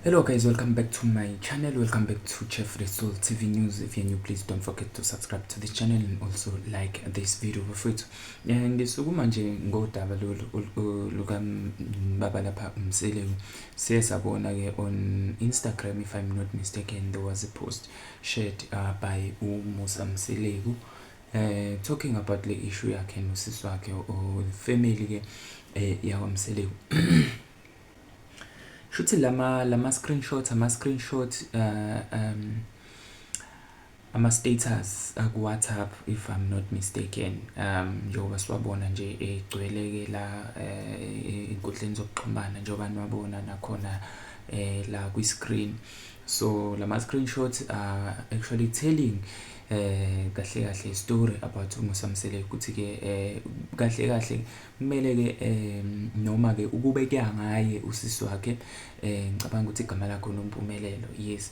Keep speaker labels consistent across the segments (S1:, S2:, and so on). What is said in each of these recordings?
S1: Hello guys, welcome back to my channel. Welcome back to Chef Resol TV News. If you're new, please don't forget to subscribe to the channel and also like this video bafethu. Ngisukuma nje ngodaba luka baba lapha Mseleku. Siyasabona ke on Instagram, if I'm not mistaken, there was a post shared by Musa Mseleku talking about the issue yakhe nosisi wakhe or the family ke yakwa Mseleku. Shuthi lama screenshots ama status ku WhatsApp, if I'm not mistaken, njengoba siwabona nje egcweleke la inkundleni zokuxhumana njengoba niwabona nakhona la ku screen. So lama screenshots are actually telling kahle story about Musa Mseleku ukuthi ke kahle kumele ke noma ke ukube kuya ngaye usisi wakhe ngicabanga ukuthi igama lakho noMpumelelo, yes,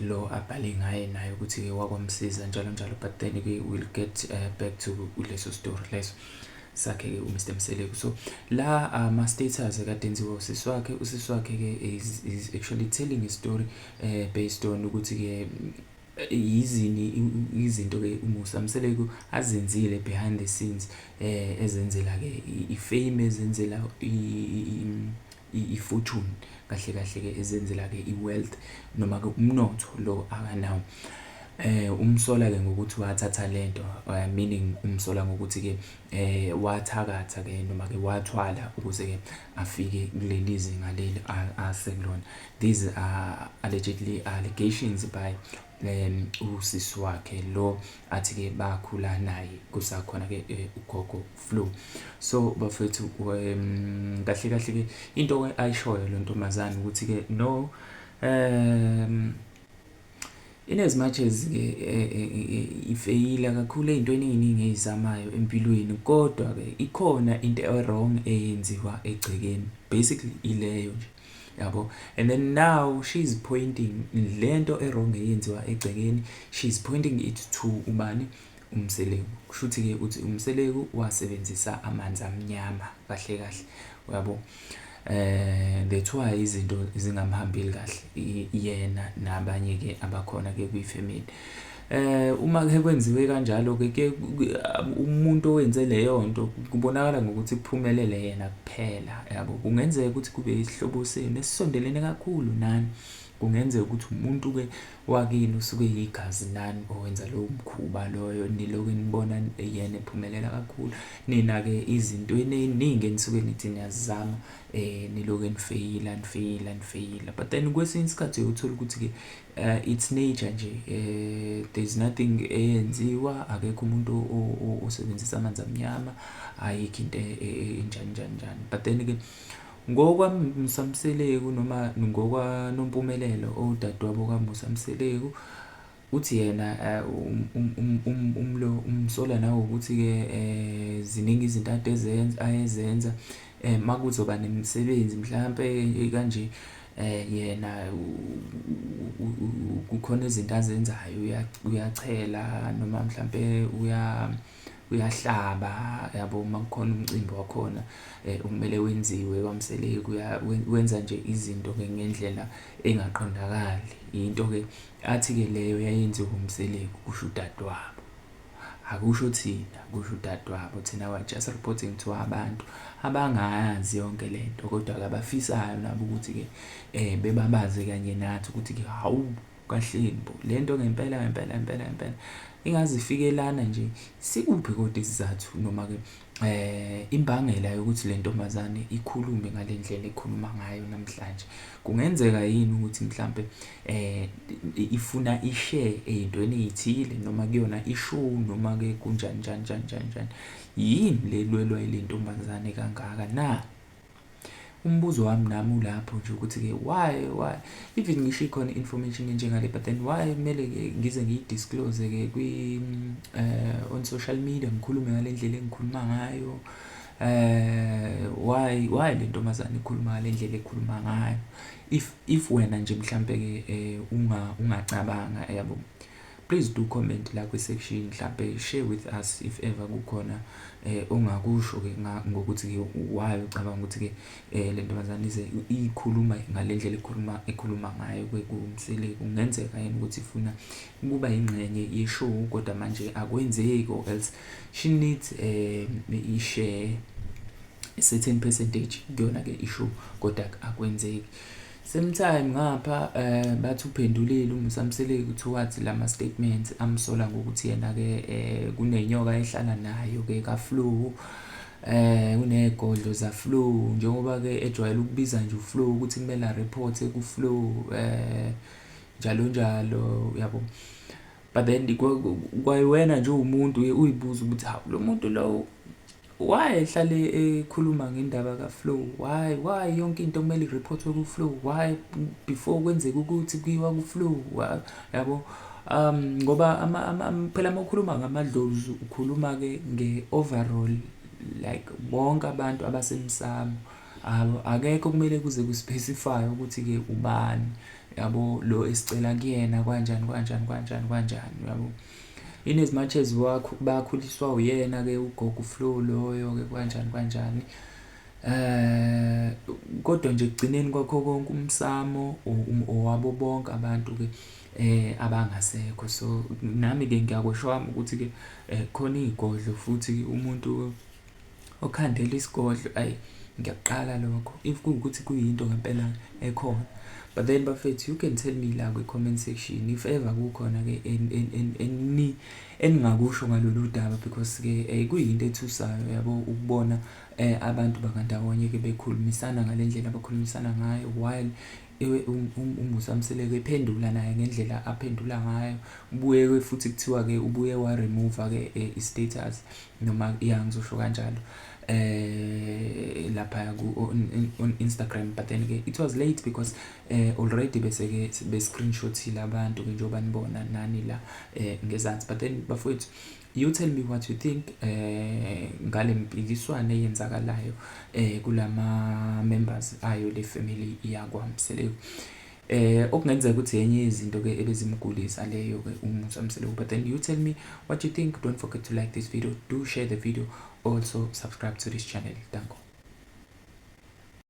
S1: lo abhale ngaye naye ukuthi ke wakwamsiza njalo, but then we will get back to leso story leso sakhe ke uMr Mseleku. So la ama status akadenziwa usisi wakhe ke is actually telling a story based on ukuthi ke yizini izinto ke uMusa Mseleku azenzile behind the scenes, ezenzela ke ifame, ezenzela ifortune kahle ke, ezenzela ke iwealth noma ke umnotho lo akanawo. Umsola ke ngokuthi wathatha lento, meaning umsola ngokuthi ke wathakatha ke noma ke wathwala ukuze ke afike kuleli zinga leli asekulona. These are allegedly allegations by usisi wakhe lo athi ke bakhula naye kusakhona ke ugogo Flo. So bafethu kahle ke into ayishoyo lo ntombazana ukuthi ke no, in as much as ifeyila kakhulu ezintweni eziningi ezizamayo empilweni, kodwa ke ikhona into wrong eyenziwa egcekeni, basically ileyo nje, yabo. And then now she's pointing lento wrong eyenziwa egcekeni, she's pointing it to ubani, uMseleku. Kushuthi ke uthi uMseleku wasebenzisa amanzi amnyama kahle yabo. That's why izinto zingamhambeli kahle yena nabanye ke abakhona ke kwi-family. Uma ke kwenziwe kanjalo ke umuntu owenze leyo nto kubonakala ngokuthi kuphumelele yena kuphela, yabo. Kungenzeka ukuthi kube isihlobo senu esisondelene kakhulu nani, kungenzeka ukuthi umuntu ke wakini usuke yigazi nani owenza lo mkhuba loyo, niloku nibona yena ephumelela kakhulu, nina ke izinto eziningi enisuke nithi niyazama niloku nifeyila, but then kwesinye isikhathi uyothola ukuthi ke it's nature nje, there's nothing eyenziwa, akekho umuntu osebenzisa amanzi amnyama, ayikho into enjani. But then ke ngokwaMusa Mseleku noma ngokwaNompumelelo odadewabo kaMusa Mseleku, uthi yena umsola nawo ukuthi ke ziningi izinto ayezenza makuzoba nemisebenzi mhlambe kanje, yena kukhona izinto azenzayo, uyachela noma mhlambe uyahlaba, yabo. Makukhona umcimbi wakhona umele wenziwe kwaMseleku, wenza nje izinto ke ngendlela engaqondakali. Into ke athi ke leyo yayenziwa uMseleku, kusho udadewabo, akusho thina, kusho udadewabo. Thina we just reporting to abantu abangayazi yonke lento, kodwa ke abafisayo nabo ukuthi ke bebabaze kanye nathi ukuthi ke hawu kahleni bo lento ngempela ingazifikelana nje. Sikuphi kodwa isizathu noma ke imbangela yokuthi le ntombazane ikhulume ngalendlela ekhuluma ngayo namhlanje? Kungenzeka yini ukuthi mhlambe ifuna ishare ezintweni ezithile noma kuyona ishow noma ke kunjani yini lelwelwa ile ntombazane kangaka na? Umbuzo wami nami ulapho nje ukuthi ke why even ngisho ikhona information njengale, but then why kumele ngize ngiyidisclose ke on social media, ngikhulume ngalendlela engikhuluma ngayo? Why le ntombazane ikhuluma ngalendlela ekhuluma ngayo? If wena nje mhlambe ke ungacabanga, yabo, please do comment la kwi-section, mhlampe share with us if ever kukhona ongakusho ke ngokuthi ke why ucabanga ukuthi ke le ntombazane ikhuluma ngalendlela ekhuluma ngayo kumsele kungenzeka yini ukuthi ifuna kuba ingxenye yeshow kodwa manje akwenzeki, or else she needs i-share a certain percentage kuyona ke ishow kodwa akwenzeki. Same time ngapha bathi uphendulile uMsamseleki towards lama statements amsola ngokuthi yena ke kunenyoka ehlala nayo ke kaFlow, unegodlo zaFlow, njengoba ke ejwayele ukubiza nje uFlow ukuthi kumele report kuFlow njalo njalo, yabo. But then kwayena nje umuntu uyibuza ukuthi hawu lo muntu lo why ehlale ekhuluma ngendaba kaFlow, why yonke into kumele ireportwe kuFlow, why before kwenzeka ukuthi kuyiwa kuFlow, yabo. Ngoba phela mawukhuluma ngamadlozi ukhuluma ke nge-overall, like bonke abantu abasemsamo, akekho kumele kuze kuspecify ukuthi ke ubani, yabo, lo esicela kuyena kanjani, yabo. In as much as bakhuliswa uyena ke ugogo Flow loyo ke kanjani, kodwa nje kugcineni kwakho konke umsamo owabo bonke abantu ke abangasekho. So nami ke ngiyakusho wami ukuthi ke khona igodlo futhi umuntu okhandela isigodlo, ngiyaqala lokho if kuwukuthi kuyinto ngempela ekhona. But then bafethu, you can tell me la kwi-comment section if ever kukhona ke eningakusho ngalolu daba, because ke kuyinto ethusayo, yabo, ukubona abantu bakandawonye ke bekhulumisana ngalendlela abakhulumisana ngayo, while uMsamseleki ephendula naye ngendlela aphendula ngayo. Ubuye futhi kuthiwa ke ubuye wa remove ke i-status noma ngizosho kanjalo lapha on Instagram. But then ke it was late because already bese ke be-screenshotile abantu ke njengoba nibona nani la ngezansi. But then bafowethu, you tell me what you think ngale mpikiswane eyenzakalayo kulama members ayo le family yakwaMseleki. Okungenzeka ukuthi yenye izinto ke ebezimgulisa leyo ke uMsamseleki. But then you tell me what you think. Don't forget to like this video, do share the video, also subscribe to this channel. Thank you.